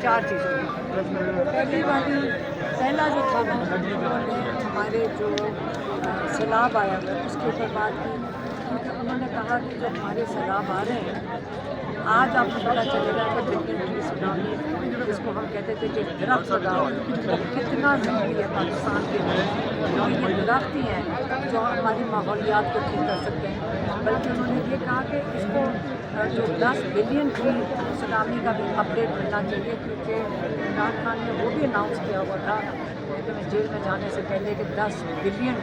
چار چیزوں پہلا جو تھا نا انہوں نے ہمارے جو سیلاب آیا ہوا اس کے اوپر بات کی. انہوں نے کہا کہ جو ہمارے سیلاب آ رہے ہیں آج آپ کو پتہ چلے گا کہ بلین ٹری سونامی جس کو ہم کہتے تھے کہ درخت لگاؤ وہ کتنا ضروری ہے پاکستان کے لیے. کیونکہ یہ درخت ہی ہیں جو ہماری ماحولیات کو ٹھیک کر سکتے ہیں. بلکہ انہوں نے یہ کہا کہ اس کو جو 10 بلین ٹری سونامی کا بھی اپڈیٹ ملنا چاہیے کیونکہ عمران خان نے وہ بھی اناؤنس کیا ہوا تھا لیکن جیل میں جانے سے پہلے کہ 10 بلین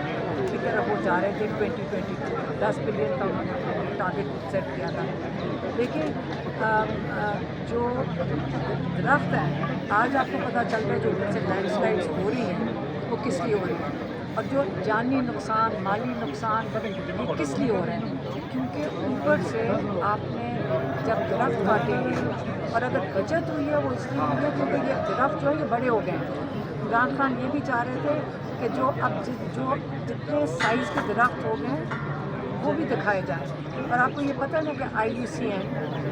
کی طرف وہ جا رہے تھے 2022 10 بلین کا انہوں نے ٹارگیٹ سیٹ کیا تھا. دیکھیں جو درخت ہیں آج آپ کو پتہ چل رہا ہے جو جیسے لینڈ سلائڈس ہو رہی ہیں وہ کس لیے ہو رہی ہیں اور جو جانی نقصان مالی نقصان یہ کس لیے ہو رہے ہیں کیونکہ اوپر سے آپ نے جب درخت کاٹیں گے اور اگر بچت ہوئی ہے وہ اس لیے ہوئی ہے کیونکہ یہ درخت جو ہے یہ بڑے ہو گئے ہیں. عمران خان یہ بھی چاہ رہے تھے کہ جو جتنے سائز کے درخت ہو گئے وہ بھی دکھائے جائیں. اور آپ کو یہ پتہ ہے کہ IUCN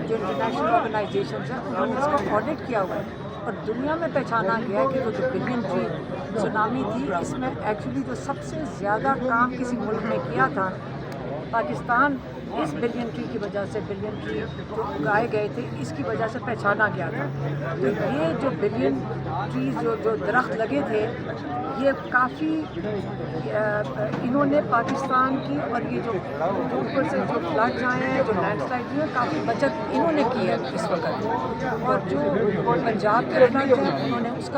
جو انٹرنیشنل آرگنائزیشنز ہیں انہوں نے اس کو آڈٹ کیا ہوا ہے اور دنیا میں پہچانا گیا ہے کہ وہ جو بلین ٹری سونامی تھی اس میں ایکچولی جو سب سے زیادہ کام کسی ملک نے کیا تھا پاکستان اس بلین ٹری کی وجہ سے بلین ٹری جو اگائے گئے تھے اس کی وجہ سے پہچانا گیا تھا. تو یہ جو بلین ٹریز جو درخت لگے تھے یہ کافی انہوں نے پاکستان کی اور یہ جو اوپر سے جو فلڈز آئے ہیں جو لینڈ سلائڈ ہوئے کافی بچت انہوں نے کی ہے اس وقت. اور جو پنجاب کے فلڈز ہیں انہوں نے اس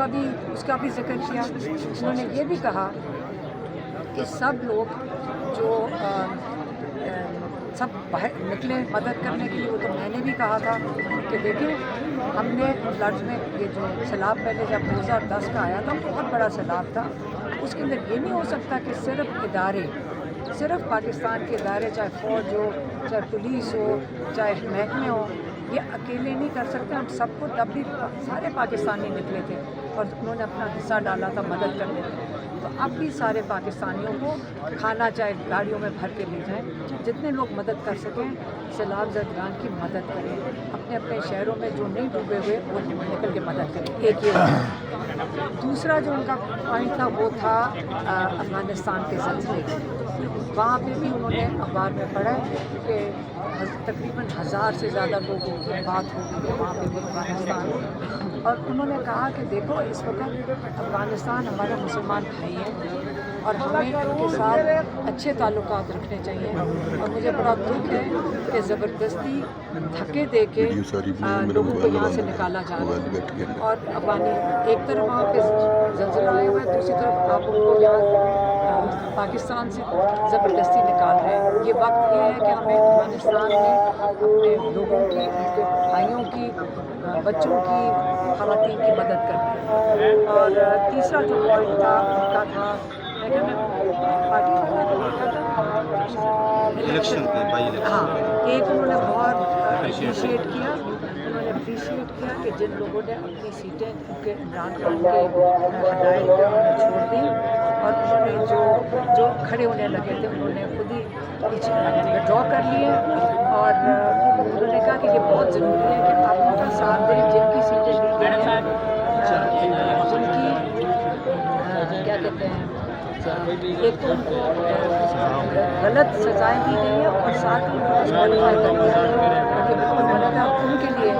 کا بھی ذکر کیا. انہوں نے یہ بھی کہا کہ سب لوگ جو سب باہر نکلے مدد کرنے کے لیے. وہ تو میں نے بھی کہا تھا کہ دیکھیں ہم نے فلڈز میں یہ جو سیلاب پہلے جب 2010 کا آیا تھا بہت بڑا سیلاب تھا. اس کے اندر یہ نہیں ہو سکتا کہ صرف پاکستان کے ادارے چاہے فوج ہو چاہے پولیس ہو چاہے محکمے ہو یہ اکیلے نہیں کر سکتے. ہم سب کو تب بھی سارے پاکستانی نکلے تھے اور انہوں نے اپنا حصہ ڈالا تھا مدد کرنے میں. تو اب بھی سارے پاکستانیوں کو کھانا چاہے گاڑیوں میں بھر کے لے جائیں. جتنے لوگ مدد کر سکیں سیلاب زدگان کی مدد کریں. اپنے اپنے شہروں میں جو نہیں ڈوبے ہوئے وہ نکل کے مدد کریں. ایک یہ دوسرا جو ان کا پوائنٹ تھا وہ تھا افغانستان کے زلزلے. وہاں پہ بھی انہوں نے اخبار میں پڑھا کہ تقریباً 1000 سے زیادہ لوگوں کی بات ہو گئی ہے وہاں پہ بھی افغانستان. اور انہوں نے کہا کہ دیکھو اس وقت افغانستان ہمارے مسلمان بھائی ہیں اور ہمیں ان کے ساتھ اچھے تعلقات رکھنے چاہیے. اور مجھے بڑا دکھ ہے کہ زبردستی دھکے دے کے لوگوں کو یہاں سے نکالا جا رہا ہے. اور ایک طرف وہاں پہ زلزلہ آیا ہوا ہے دوسری طرف آپ ان کو یہاں پاکستان سے زبردستی نکال رہے ہیں. یہ وقت یہ ہے کہ ہمیں افغانستان میں اپنے لوگوں کی ان کے بھائیوں کی بچوں کی خواتین کی مدد کرنی ہے. اور تیسرا جو پوائنٹ تھا ان کا تھا پارٹی الیکشن ہاں ایک انہوں نے بہت اپریشیٹ کیا. انہوں نے اپریشیٹ کیا کہ جن لوگوں نے اپنی سیٹیں کیونکہ عمران خان کے ہدایت پہ انہوں نے چھوڑ دی اور انہوں نے جو کھڑے ہونے لگے تھے انہوں نے خود ہی پیچھے ڈرا کر لیے. اور انہوں نے کہا کہ یہ بہت ضروری ہے کہ آپ ان کا ساتھ دیں جن کی سیٹیں لی گئی ہیں ان کی کیا کہتے ہیں ایک تو ان کو غلط سزائیں دی گئی ہیں اور ساتھ ہی ان کو ڈسکوالیفائی کر دیا ہے کہ بالکل غلط ہے. ان کے لیے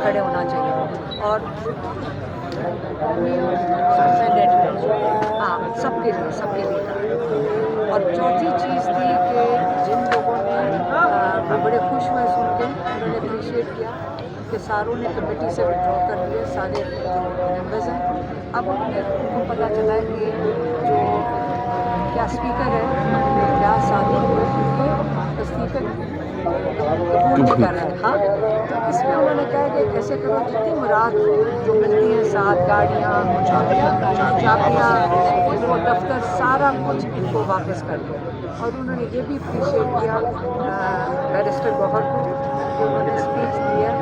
کھڑے ہونا چاہیے. اور ہاں سب کے لیے. اور چوتھی چیز تھی کہ جن لوگوں نے بڑے خوش ہوئے سن کے انہوں نے اپریشیٹ کیا کہ ساروں نے کمیٹی سے وڈرا کر لیے سارے جو ممبرز ہیں. اب ان کو پتہ چلا ہے کہ جو کیا اسپیکر ہے ریاض صادق وہ اسپیکر قبول نہیں کر رہا ہے. ہاں تو اس میں انہوں نے کہا کہ ایسے کرو جتنی مراد جو ملتی ہیں ساتھ گاڑیاں چابیاں وہ دفتر سارا کچھ ان کو واپس کر دو. اور انہوں نے یہ بھی اپریشیٹ کیا بیرسٹر گوہر کو کہ انہوں نے اسپیچ دی ہے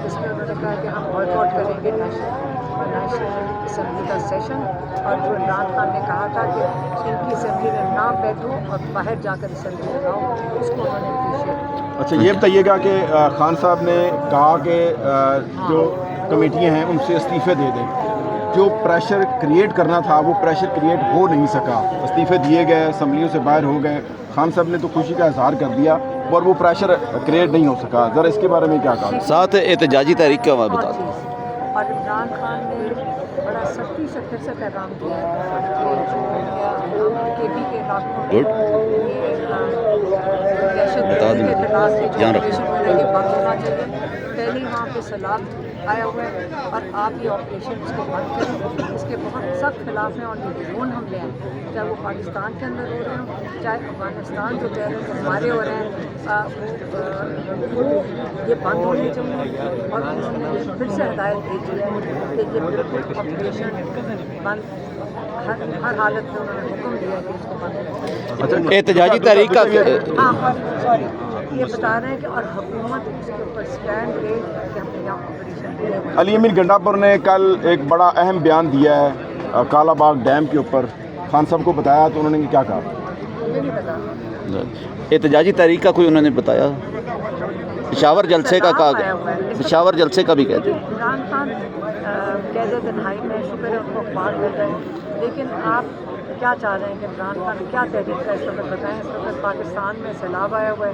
اس میں انہوں نے کہا کہ ہم بائیک آؤٹ کریں گے نیشنل اسمبلی کا سیشن. اور جو عمران خان نے کہا تھا کہ ان کی اسمبلی میں نہ بیٹھو اور باہر جا کر اسمبلی لگاؤ اس کو انہوں نے اپریشیٹ کیا. اچھا یہ بتائیے گا کہ خان صاحب نے کہا کہ جو کمیٹیاں ہیں ان سے استعفے دے دیں. جو پریشر کریٹ کرنا تھا وہ پریشر کریٹ ہو نہیں سکا, استعفے دیے گئے, اسمبلیوں سے باہر ہو گئے. خان صاحب نے تو خوشی کا اظہار کر دیا اور وہ پریشر کریٹ نہیں ہو سکا. ذرا اس کے بارے میں کیا کہا؟ ساتھ احتجاجی تحریک کا بتا دیں. اور عمران خان نے بڑا سختی سے پھر سے پیغام دیا کہ پی کے علاقوں میں دہشت گردی کے خلاف جو آپریشن ہو رہا ہے یہ بند ہونا چاہیے. پہلے وہاں پہ سیلاب آیا ہوا ہے اور آپ یہ آپریشن اس کو بند کریں. اس کے بہت سخت خلاف ہیں اور جو ڈرون حملے ہیں چاہے وہ پاکستان کے اندر ہو رہے ہوں چاہے افغانستان جو کہہ رہے ہیں کہ ہمارے ہو رہے ہیں وہ یہ بند ہونے چاہیے. اور انہوں نے پھر سے ہدایت بھیجی ہے کہ یہ بالکل آپریشن بند ہر حالت میں انہوں نے حکم دیا کہ اس کو بند کریں. احتجاجی تحریک کا سوری یہ بتا رہے ہیں کہ اور حکومت اس کے اوپر اسٹینڈ لے کہ ہم نے یہاں آپریشن دیا. علی امین گنڈا پور نے کل ایک بڑا اہم بیان دیا ہے کالا باغ ڈیم کے اوپر. خان صاحب کو بتایا تو انہوں نے کیا کہا؟ مجھے نہیں پتا. احتجاجی تحریک کا کوئی انہوں نے بتایا؟ پشاور جلسے کا کہا, پشاور جلسے کا بھی کہتے ہیں. عمران خان قید تنہائی میں شکر ہے ان کو اخبار مل رہے ہیں, لیکن آپ کیا چاہ رہے ہیں کہ عمران خان کیا تحریک کا اس وقت بتائیں؟ اس وقت پاکستان میں سیلاب آیا ہوا ہے,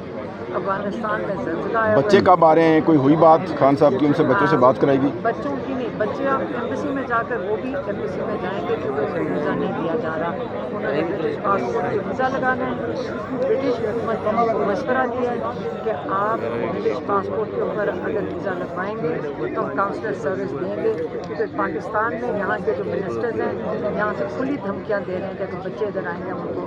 افغانستان میں زلزلہ آیا ہوا ہے. بچے کب آ رہے ہیں؟ کوئی ہوئی بات خان صاحب کی ان سے بچوں سے بات کرائے گی؟ بچوں کی نہیں, بچے آپ ایمبیسی میں جا کر وہ بھی ایمبیسی میں جائیں گے کیونکہ انہیں ویزا نہیں دیا جا رہا. انہوں نے برٹش پاسپورٹ پہ ویزا لگانا ہے. برٹش حکومت نے ان کو مشورہ دیا ہے کہ آپ برٹش پاسپورٹ کے اوپر اگر ویزا لگوائیں گے تو ہم کاؤنسلر سروس دیں گے, کیونکہ پاکستان میں یہاں کے جو منسٹرز ہیں یہاں سے کھلی دھمکیاں دے رہے ہیں کہ اگر بچے ادھر آئیں گے ہم ان کو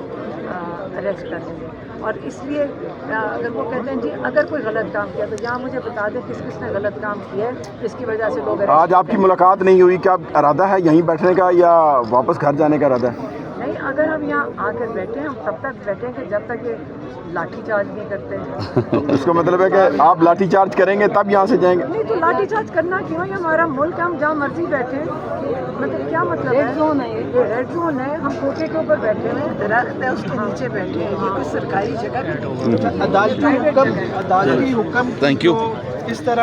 اریسٹ کر دیں گے. اور اس لیے اگر وہ کہتے ہیں جی اگر کوئی غلط کام کیا تو یہاں مجھے بتا دیں کس کس نے غلط کام کیا ہے جس کی وجہ سے لوگ آج آپ کی ملاقات نہیں ہوئی, کیا ارادہ ہے یہیں بیٹھنے کا یا واپس گھر جانے کا ارادہ ہے؟ نہیں, اگر ہم یہاں آ کر بیٹھے ہیں ہم تب تک بیٹھیں کہ جب تک یہ لاٹھی چارج نہیں کرتے. اس کا مطلب ہے کہ آپ لاٹھی چارج کریں گے تب یہاں سے جائیں گے؟ نہیں تو لاٹھی چارج کرنا کیوں, یہ ہمارا ملک ہے, ہم جہاں مرضی بیٹھیں. مطلب کیا مطلب ہے؟ ریڈ زون ہے, یہ ریڈ زون ہے. ہم کوٹے کے اوپر بیٹھے ہوئے ہیں, درخت ہے اس کے نیچے بیٹھے ہیں, یہ کوئی سرکاری جگہ بھی نہیں. Thank you. اس طرح